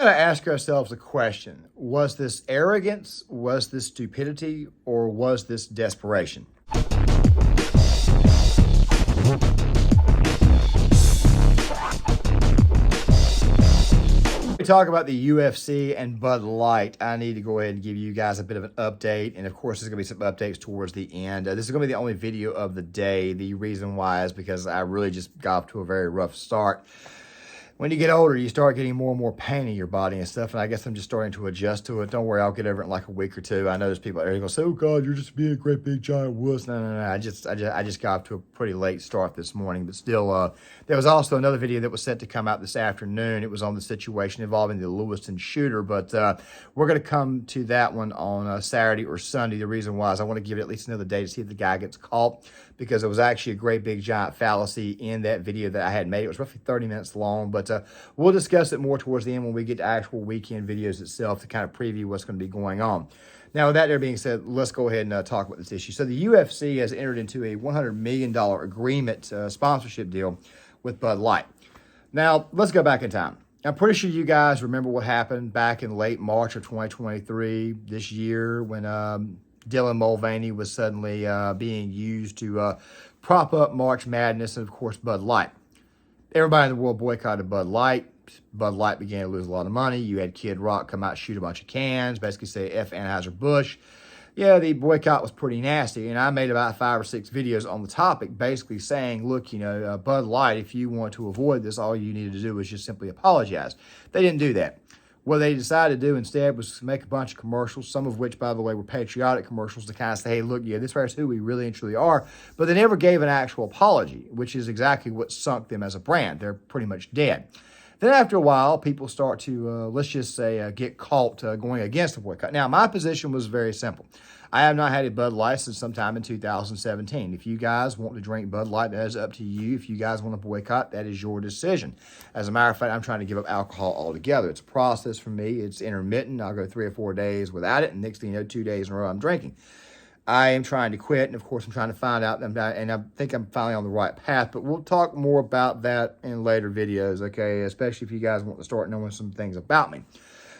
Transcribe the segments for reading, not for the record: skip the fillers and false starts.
Gotta ask ourselves a question. Was this arrogance? Was this stupidity? Or was this desperation? We talk about the UFC and Bud Light. I need to go ahead and give you guys a bit of an update. And of course, there's going to be some updates towards the end. This is going to be the only video of the day. The reason why is because I really just got off to a very rough start. When you get older, you start getting more and more pain in your body and stuff, and I guess I'm just starting to adjust to it. Don't worry, I'll get over it in like a week or two. I know there's people out there who go say, "Oh God, you're just being a great big giant wuss." No. I just got off to a pretty late start this morning, but still, there was also another video that was set to come out this afternoon. It was on the situation involving the Lewiston shooter, but we're going to come to that one on Saturday or Sunday. The reason why is I want to give it at least another day to see if the guy gets caught, because it was actually a great big giant fallacy in that video that I had made. It was roughly 30 minutes long, but we'll discuss it more towards the end when we get to actual weekend videos itself to kind of preview what's going to be going on. Now, with that there being said, let's go ahead and talk about this issue. So the UFC has entered into a $100 million agreement sponsorship deal with Bud Light. Now, let's go back in time. I'm pretty sure you guys remember what happened back in late March of 2023 this year when Dylan Mulvaney was suddenly being used to prop up March Madness and, of course, Bud Light. Everybody in the world boycotted Bud Light. Bud Light began to lose a lot of money. You had Kid Rock come out, shoot a bunch of cans, basically say F Anheuser-Busch. Yeah, the boycott was pretty nasty, and I made about 5 or 6 videos on the topic basically saying, look, Bud Light, if you want to avoid this, all you needed to do was just simply apologize. They didn't do that. What they decided to do instead was make a bunch of commercials, some of which, by the way, were patriotic commercials to kind of say, hey, look, yeah, this is who we really and truly are. But they never gave an actual apology, which is exactly what sunk them as a brand. They're pretty much dead. Then after a while, people start to, let's just say, get caught going against the boycott. Now, my position was very simple. I have not had a Bud Light since sometime in 2017. If you guys want to drink Bud Light, that is up to you. If you guys want to boycott, that is your decision. As a matter of fact, I'm trying to give up alcohol altogether. It's a process for me. It's intermittent. I'll go 3 or 4 days without it, and next thing you know, 2 days in a row, I'm drinking. I am trying to quit, and of course, I'm trying to find out, and I think I'm finally on the right path, but we'll talk more about that in later videos, okay, especially if you guys want to start knowing some things about me.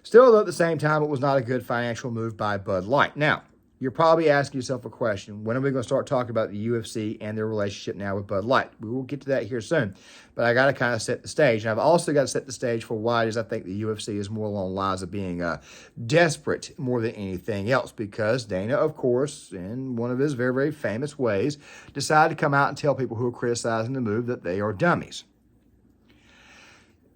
Still, though, at the same time, it was not a good financial move by Bud Light. Now, you're probably asking yourself a question. When are we going to start talking about the UFC and their relationship now with Bud Light? We will get to that here soon. But I got to kind of set the stage. And I've also got to set the stage for why it is I think the UFC is more along the lines of being desperate more than anything else. Because Dana, of course, in one of his very, very famous ways, decided to come out and tell people who are criticizing the move that they are dummies.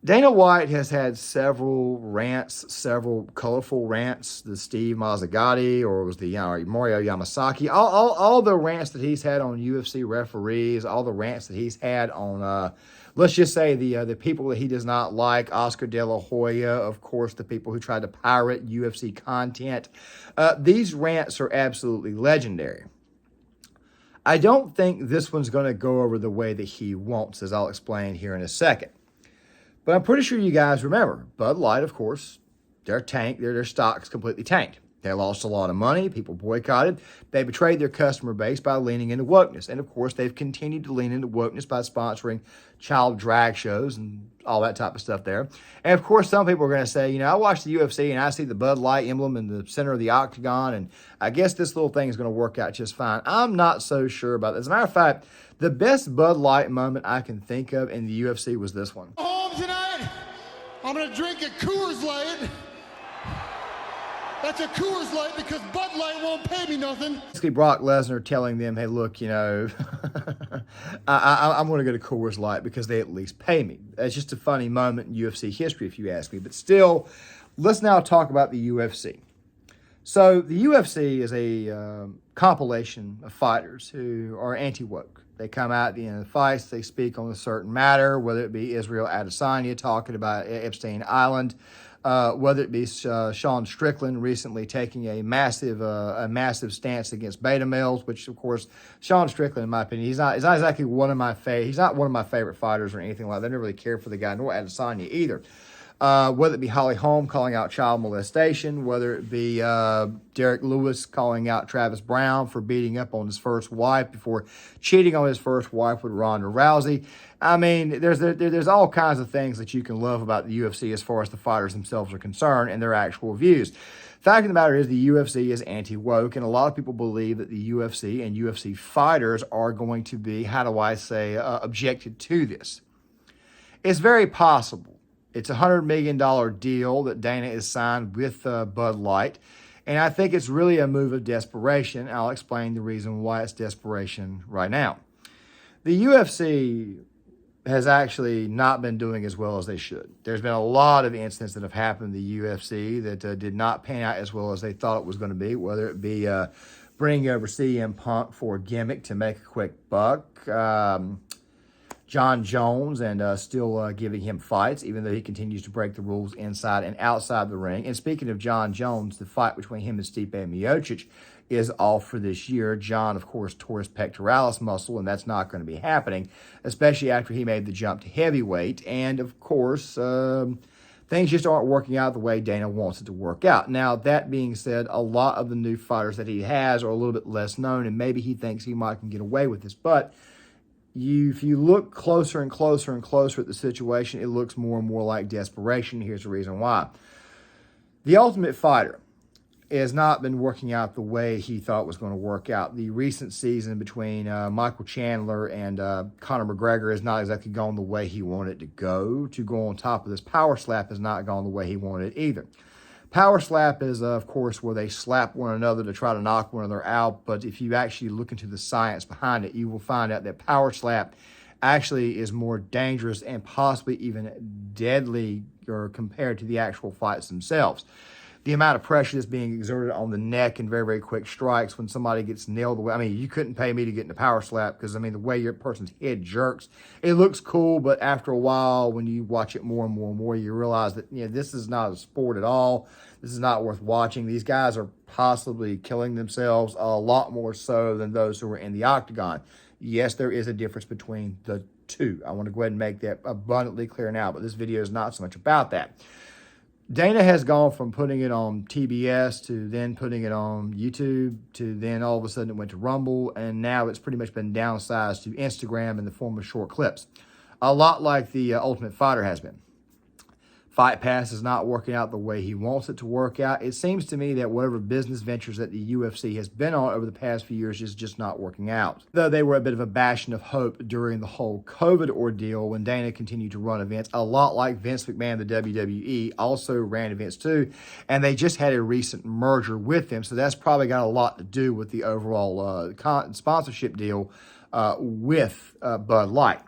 Dana White has had several rants, several colorful rants. The Steve Mazzagatti, or it was the Mario Yamasaki, all the rants that he's had on UFC referees, all the rants that he's had on, let's just say the people that he does not like, Oscar De La Hoya, of course, the people who tried to pirate UFC content. These rants are absolutely legendary. I don't think this one's going to go over the way that he wants, as I'll explain here in a second. But I'm pretty sure you guys remember, Bud Light, of course, their stock's completely tanked. They lost a lot of money. People boycotted. They betrayed their customer base by leaning into wokeness. And, of course, they've continued to lean into wokeness by sponsoring child drag shows and all that type of stuff there. And, of course, some people are going to say, I watch the UFC and I see the Bud Light emblem in the center of the octagon, and I guess this little thing is going to work out just fine. I'm not so sure about that. As a matter of fact, the best Bud Light moment I can think of in the UFC was this one. Home tonight, I'm going to drink a Coors Light. That's a Coors Light because Bud Light won't pay me nothing. Basically, Brock Lesnar telling them, hey, look, I'm going to go to Coors Light because they at least pay me. It's just a funny moment in UFC history, if you ask me. But still, let's now talk about the UFC. So the UFC is a compilation of fighters who are anti-woke. They come out at the end of the fights, they speak on a certain matter, whether it be Israel Adesanya talking about Epstein Island, whether it be Sean Strickland recently taking a massive stance against beta males, which of course Sean Strickland, in my opinion, he's not exactly one of my favorite fighters or anything like that. I never really cared for the guy, nor Adesanya either. Whether it be Holly Holm calling out child molestation, whether it be Derek Lewis calling out Travis Brown for beating up on his first wife before cheating on his first wife with Ronda Rousey. I mean, there's all kinds of things that you can love about the UFC as far as the fighters themselves are concerned and their actual views. Fact of the matter is the UFC is anti-woke, and a lot of people believe that the UFC and UFC fighters are going to be, objected to this. It's very possible. It's a $100 million deal that Dana has signed with Bud Light, and I think it's really a move of desperation. I'll explain the reason why it's desperation right now. The UFC has actually not been doing as well as they should. There's been a lot of incidents that have happened in the UFC that did not pan out as well as they thought it was going to be, whether it be bringing over CM Punk for a gimmick to make a quick buck, John Jones and still giving him fights, even though he continues to break the rules inside and outside the ring. And speaking of John Jones, the fight between him and Stipe Miocic is off for this year. John, of course, tore his pectoralis muscle, and that's not going to be happening, especially after he made the jump to heavyweight. And, of course, things just aren't working out the way Dana wants it to work out. Now, that being said, a lot of the new fighters that he has are a little bit less known, and maybe he thinks he might can get away with this. But if you look closer and closer and closer at the situation, it looks more and more like desperation. Here's the reason why. The Ultimate Fighter has not been working out the way he thought it was going to work out. The recent season between Michael Chandler and Conor McGregor has not exactly gone the way he wanted it to go. To go on top of this, Power Slap has not gone the way he wanted it either. Power Slap is, of course, where they slap one another to try to knock one another out. But if you actually look into the science behind it, you will find out that Power Slap actually is more dangerous and possibly even deadly or compared to the actual fights themselves. The amount of pressure that's being exerted on the neck and very, very quick strikes when somebody gets nailed away. I mean, you couldn't pay me to get in a power slap because, I mean, the way your person's head jerks, it looks cool, but after a while, when you watch it more and more and more, you realize that, this is not a sport at all. This is not worth watching. These guys are possibly killing themselves a lot more so than those who are in the octagon. Yes, there is a difference between the two. I want to go ahead and make that abundantly clear now, but this video is not so much about that. Dana has gone from putting it on TBS to then putting it on YouTube to then all of a sudden it went to Rumble, and now it's pretty much been downsized to Instagram in the form of short clips. A lot like the Ultimate Fighter has been. Fight Pass is not working out the way he wants it to work out. It seems to me that whatever business ventures that the UFC has been on over the past few years is just not working out. Though they were a bit of a bastion of hope during the whole COVID ordeal when Dana continued to run events, a lot like Vince McMahon, the WWE, also ran events too, and they just had a recent merger with them, so that's probably got a lot to do with the overall sponsorship deal with Bud Light.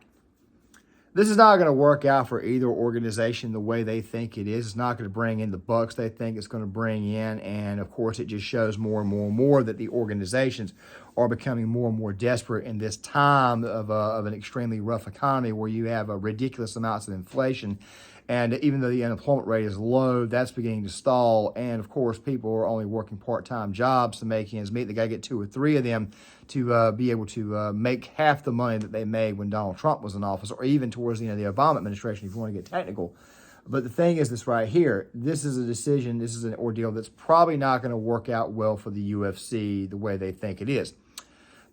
This is not going to work out for either organization the way they think it is. It's not going to bring in the bucks they think it's going to bring in. And, of course, it just shows more and more and more that the organizations are becoming more and more desperate in this time of an extremely rough economy where you have ridiculous amounts of inflation. And even though the unemployment rate is low, that's beginning to stall. And, of course, people are only working part-time jobs to make ends meet. They got to get 2 or 3 of them to be able to make half the money that they made when Donald Trump was in office, or even towards the Obama administration, if you want to get technical. But the thing is this right here. This is a decision, this is an ordeal that's probably not going to work out well for the UFC the way they think it is.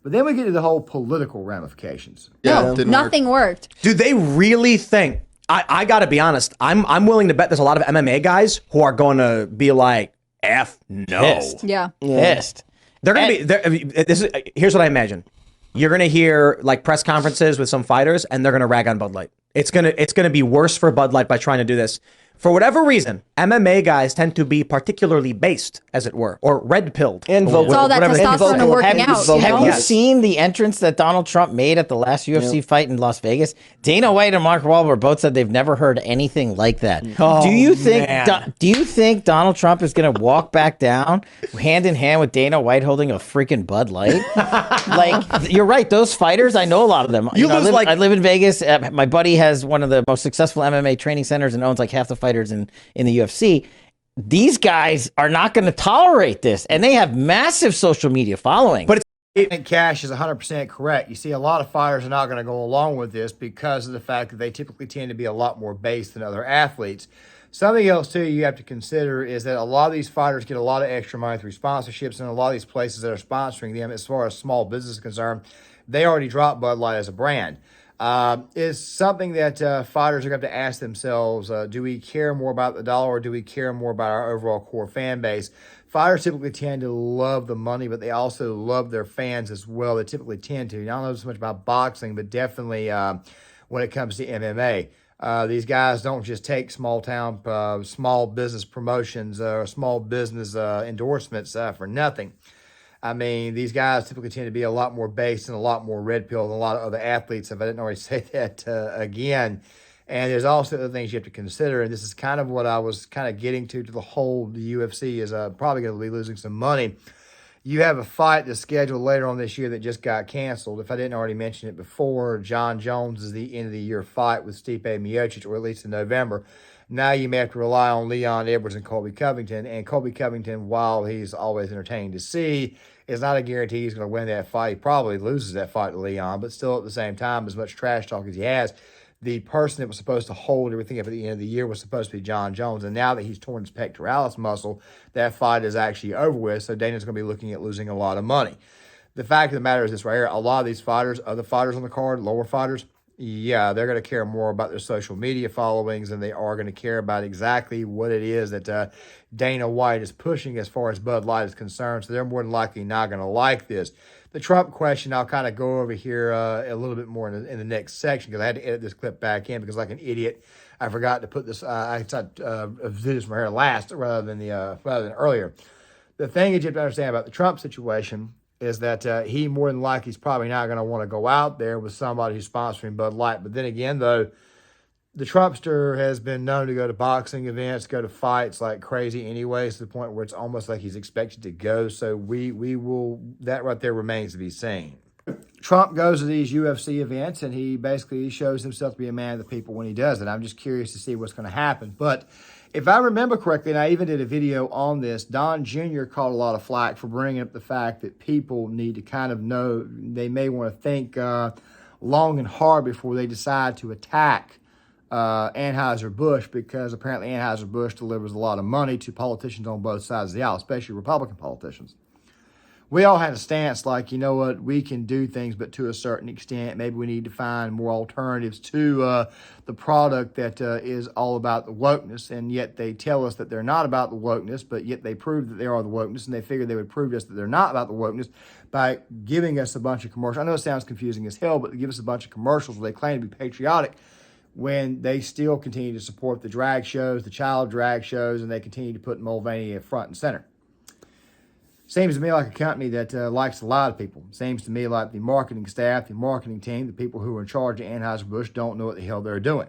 But then we get to the whole political ramifications. Yeah, nothing worked. Do they really think... I got to be honest. I'm willing to bet there's a lot of MMA guys who are going to be like, F no. Pissed. Yeah. Pissed. They're going to be, here's what I imagine. You're going to hear like press conferences with some fighters and they're going to rag on Bud Light. It's going to be worse for Bud Light by trying to do this. For whatever reason, MMA guys tend to be particularly based, as it were, or red-pilled. And vocal. It's all that testosterone and working out. Have you seen the entrance that Donald Trump made at the last UFC fight in Las Vegas? Dana White and Mark Wahlberg both said they've never heard anything like that. Oh, do you think Donald Trump is going to walk back down hand in hand with Dana White holding a freaking Bud Light? Like, you're right. Those fighters, I know a lot of them. I live in Vegas. My buddy has one of the most successful MMA training centers and owns like half the fighters in the UFC. These guys are not going to tolerate this, and they have massive social media following. But Cash is 100% correct. You see, a lot of fighters are not going to go along with this because of the fact that they typically tend to be a lot more based than other athletes. Something else, too, you have to consider is that a lot of these fighters get a lot of extra money through sponsorships, and a lot of these places that are sponsoring them, as far as small business is concerned, they already dropped Bud Light as a brand. Is something that fighters are going to have to ask themselves, do we care more about the dollar or do we care more about our overall core fan base? Fighters typically tend to love the money, but they also love their fans as well. They typically tend to. I don't know so much about boxing, but definitely when it comes to MMA. These guys don't just take small business promotions or small business endorsements for nothing. I mean, these guys typically tend to be a lot more based and a lot more red pill than a lot of other athletes, if I didn't already say that again. And there's also other things you have to consider, and this is kind of what I was kind of getting to the UFC is probably going to be losing some money. You have a fight that's scheduled later on this year that just got canceled. If I didn't already mention it before, John Jones is the end-of-the-year fight with Stipe Miocic, or at least in November. Now you may have to rely on Leon Edwards and Colby Covington. And Colby Covington, while he's always entertaining to see, is not a guarantee he's going to win that fight. He probably loses that fight to Leon, but still at the same time, as much trash talk as he has, the person that was supposed to hold everything up at the end of the year was supposed to be John Jones. And now that he's torn his pectoralis muscle, that fight is actually over with. So Dana's going to be looking at losing a lot of money. The fact of the matter is this right here. A lot of these fighters, other fighters on the card, lower fighters, yeah, they're going to care more about their social media followings than they are going to care about exactly what it is that Dana White is pushing as far as Bud Light is concerned. So they're more than likely not going to like this. The Trump question, I'll kind of go over here a little bit more in the next section because I had to edit this clip back in because, like an idiot, I forgot to put this. I thought do this from here last rather than earlier. The thing that you have to understand about the Trump situation is that he more than likely is probably not going to want to go out there with somebody who's sponsoring Bud Light. But then again, though, the Trumpster has been known to go to boxing events, go to fights like crazy anyways, to the point where it's almost like he's expected to go. So we will, that right there remains to be seen. Trump goes to these UFC events, and he basically shows himself to be a man of the people when he does it. I'm just curious to see what's going to happen. But if I remember correctly, and I even did a video on this, Don Jr. caught a lot of flack for bringing up the fact that people need to kind of know, they may want to think long and hard before they decide to attack Anheuser-Busch, because apparently Anheuser-Busch delivers a lot of money to politicians on both sides of the aisle, especially Republican politicians. We all had a stance like, you know what, we can do things, but to a certain extent. Maybe we need to find more alternatives to the product that is all about the wokeness, and yet they tell us that they're not about the wokeness, but yet they prove that they are the wokeness, and they figure they would prove to us that they're not about the wokeness by giving us a bunch of commercials. I know it sounds confusing as hell, but they give us a bunch of commercials where they claim to be patriotic when they still continue to support the drag shows, the child drag shows, and they continue to put Mulvaney front and center. Seems to me like a company that likes a lot of people. Seems to me like the marketing staff, the marketing team, the people who are in charge of Anheuser-Busch don't know what the hell they're doing.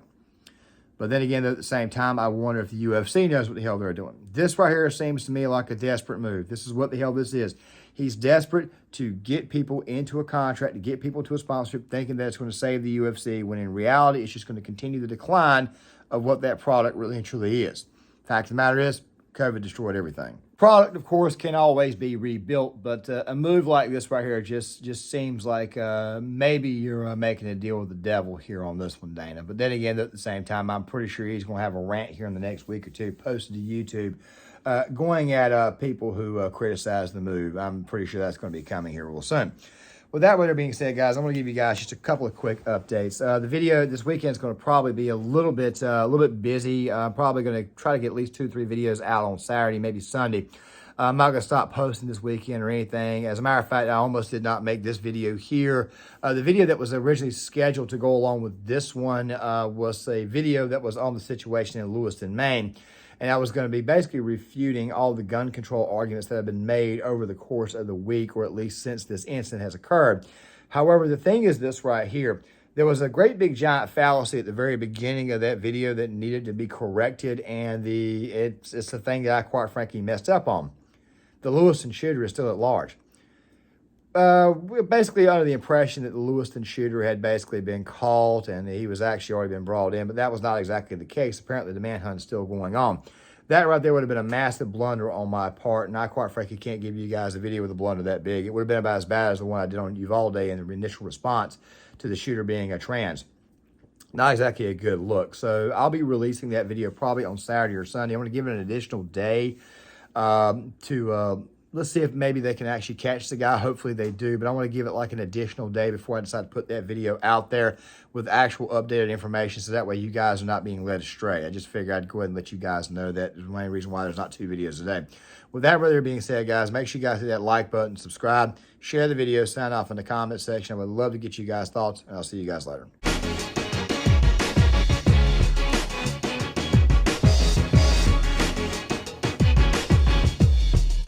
But then again, at the same time, I wonder if the UFC knows what the hell they're doing. This right here seems to me like a desperate move. This is what the hell this is. He's desperate to get people into a contract, to get people to a sponsorship, thinking that it's going to save the UFC, when in reality, it's just going to continue the decline of what that product really and truly is. Fact of the matter is, COVID destroyed everything. Product, of course, can always be rebuilt, but a move like this right here just seems like maybe you're making a deal with the devil here on this one, Dana. But then again, at the same time, I'm pretty sure he's going to have a rant here in the next week or two posted to YouTube going at people who criticize the move. I'm pretty sure that's going to be coming here real soon. With that being said, guys, I'm going to give you guys just a couple of quick updates. The video this weekend is going to probably be a little bit busy. I'm probably going to try to get at least 2-3 videos out on Saturday, maybe Sunday. I'm not going to stop posting this weekend or anything. As a matter of fact, I almost did not make this video here. The video that was originally scheduled to go along with this one was a video that was on the situation in Lewiston, Maine. And I was going to be basically refuting all the gun control arguments that have been made over the course of the week, or at least since this incident has occurred. However, the thing is this right here. There was a great big giant fallacy at the very beginning of that video that needed to be corrected, and it's the thing that I quite frankly messed up on. The Lewiston shooter is still at large. We're basically under the impression that the Lewiston shooter had basically been caught and he was actually already been brought in, but that was not exactly the case. Apparently, the manhunt is still going on. That right there would have been a massive blunder on my part, and I quite frankly can't give you guys a video with a blunder that big. It would have been about as bad as the one I did on Uvalde in the initial response to the shooter being a trans. not exactly a good look. So I'll be releasing that video probably on Saturday or Sunday. I'm going to give it an additional day let's see if maybe they can actually catch the guy. Hopefully they do, but I want to give it like an additional day before I decide to put that video out there with actual updated information, so that way you guys are not being led astray. I just figured I'd go ahead and let you guys know that is the main reason why there's not 2 videos today. With that rather being said, guys, make sure you guys hit that like button, subscribe, share the video, sign off in the comment section. I would love to get you guys' thoughts, and I'll see you guys later.